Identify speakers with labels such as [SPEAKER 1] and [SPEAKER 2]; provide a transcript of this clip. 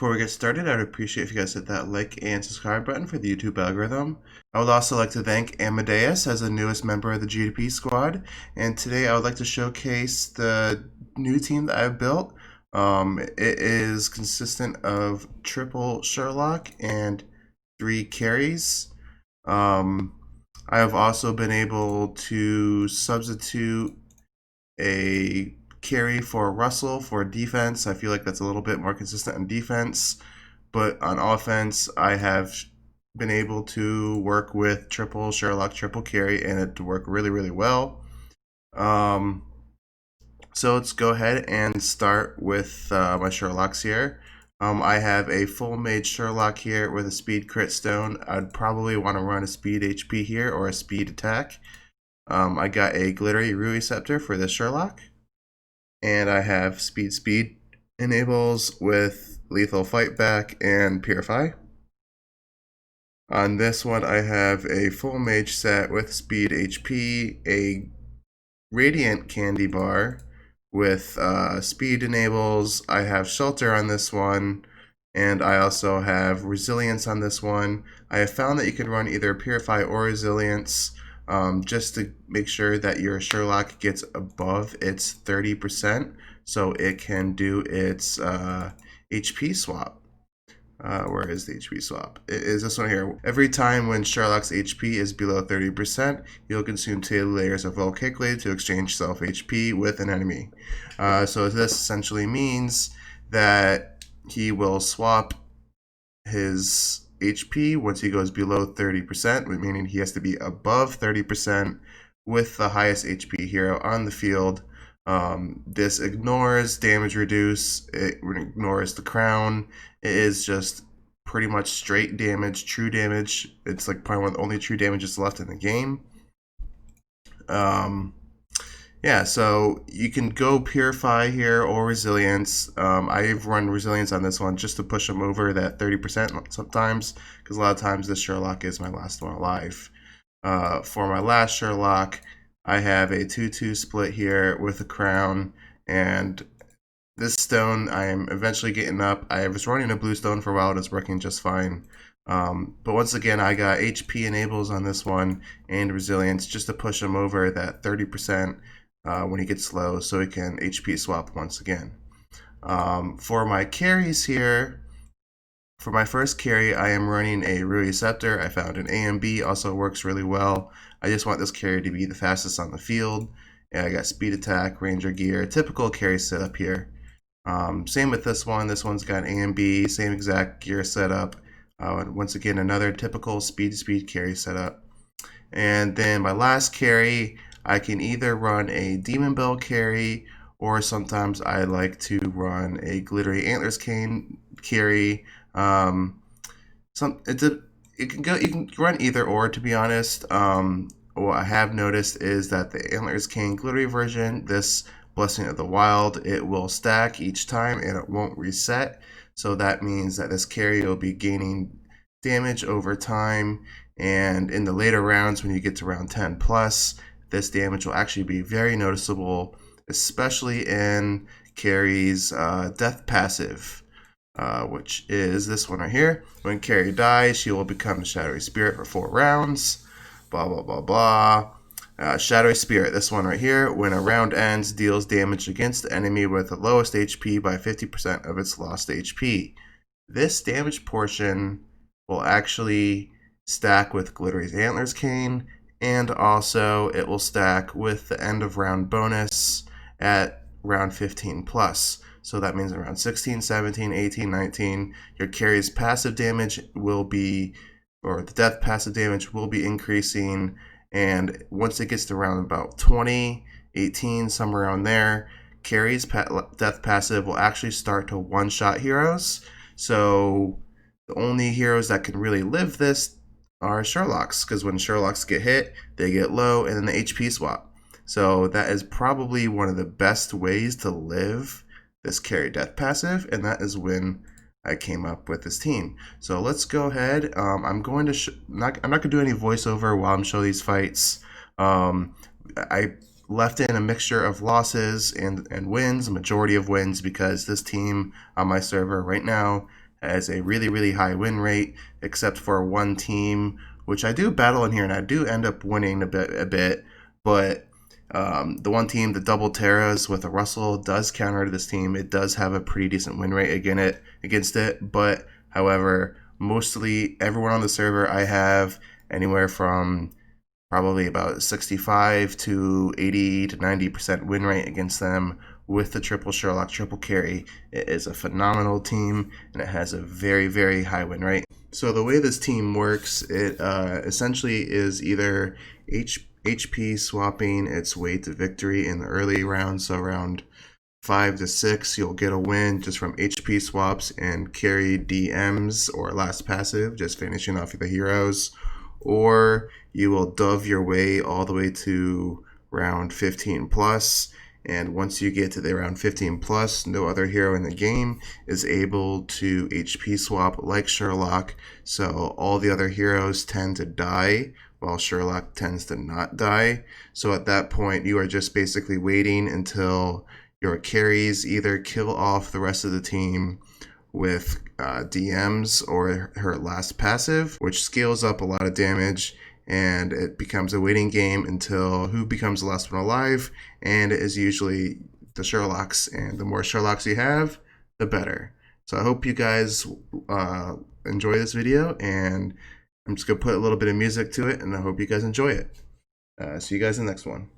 [SPEAKER 1] Before we get started, I would appreciate if you guys hit that like and subscribe button for the YouTube algorithm. I would also like to thank Amadeus as the newest member of the GDP squad, and today I would like to showcase the new team that I've built. It is consistent of triple Sherlock and 3 carries. Um, I have also been able to substitute a carry for Russell for defense. I feel like that's a little bit more consistent on defense. But on offense, I have been able to work with triple Sherlock, triple carry, and it to work really, really well. Um, so let's go ahead and start with my Sherlocks here. I have a full mage Sherlock here with a speed crit stone. I'd probably want to run a speed HP here or a speed attack. I got a glittery Rui Scepter for this Sherlock. And I have speed enables with lethal fight back and purify. On this one, I have a full mage set with speed HP, a radiant candy bar with speed enables. I have shelter on this one, and I also have resilience on this one. I have found that you can run either purify or resilience just to make sure that your Sherlock gets above its 30% so it can do its HP swap. Where is the HP swap? It is this one here. Every time when Sherlock's HP is below 30%, you'll consume 2 layers of volcanic blade to exchange self HP with an enemy. So this essentially means that he will swap his HP once he goes below 30%, meaning he has to be above 30% with the highest HP hero on the field. This ignores damage reduce, it ignores the crown. It is just pretty much straight damage, true damage. It's like probably one of the only true damages left in the game. Yeah, so you can go Purify here or Resilience. I've run Resilience on this one just to push them over that 30% sometimes, because a lot of times this Sherlock is my last one alive. For my last Sherlock, I have a 2-2 split here with a crown, and this stone I am eventually getting up. I was running a blue stone for a while, and it's working just fine. But once again, I got HP enables on this one and resilience just to push him over that 30% when he gets low so he can HP swap once again. For my carries here, for my first carry, I am running a Rui Scepter. I found an A and B also works really well. I just want this carry to be the fastest on the field. And I got speed attack, ranger gear, typical carry setup here. Same with this one. This one's got A and B, same exact gear setup. Once again, another typical speed carry setup. And then my last carry, I can either run a Demon Bell carry, or sometimes I like to run a Glittery Antlers cane carry. You can run either or, to be honest. What I have noticed is that the Antlers cane glittery version, this Blessing of the Wild, it will stack each time and it won't reset. So that means that this carry will be gaining damage over time, and in the later rounds when you get to round 10 plus, this damage will actually be very noticeable, especially in Carrie's death passive, which is this one right here. When Carrie dies, she will become a shadowy spirit for 4 rounds. Blah blah blah blah. Shadowy Spirit, this one right here, when a round ends, deals damage against the enemy with the lowest HP by 50% of its lost HP. This damage portion will actually stack with Glittery's Antlers cane, and also it will stack with the end of round bonus at round 15 plus. So that means around 16, 17, 18, 19, your carry's passive damage will be, or the death passive damage will be increasing. And once it gets to around about 20, 18, somewhere around there, Carrie's death passive will actually start to one-shot heroes. So the only heroes that can really live this are Sherlocks, because when Sherlocks get hit, they get low, and then the HP swap. So that is probably one of the best ways to live this Carrie death passive, and that is when I came up with this team. So let's go ahead. I'm going to I'm not going to do any voiceover while I'm showing these fights. I left in a mixture of losses and wins, a majority of wins, because this team on my server right now has a really, really high win rate, except for one team, which I do battle in here, and I do end up winning a bit. But the one team, the double Terras with a Russell, does counter this team. It does have a pretty decent win rate against it. But however, mostly everyone on the server, I have anywhere from probably about 65 to 80 to 90% win rate against them with the triple Sherlock, triple Carrie. It is a phenomenal team, and it has a very, very high win rate. So the way this team works, it essentially is either HP swapping its way to victory in the early rounds, so around 5 to 6, you'll get a win just from HP swaps and carry DMs or last passive, just finishing off the heroes. Or you will dove your way all the way to round 15 plus. And once you get to the round 15 plus, no other hero in the game is able to HP swap like Sherlock. So all the other heroes tend to die, while Sherlock tends to not die. So at that point, you are just basically waiting until your carries either kill off the rest of the team with DMs or her last passive, which scales up a lot of damage, and it becomes a waiting game until who becomes the last one alive, and it is usually the Sherlocks, and the more Sherlocks you have, the better. So I hope you guys enjoy this video, and I'm just going to put a little bit of music to it, and I hope you guys enjoy it. See you guys in the next one.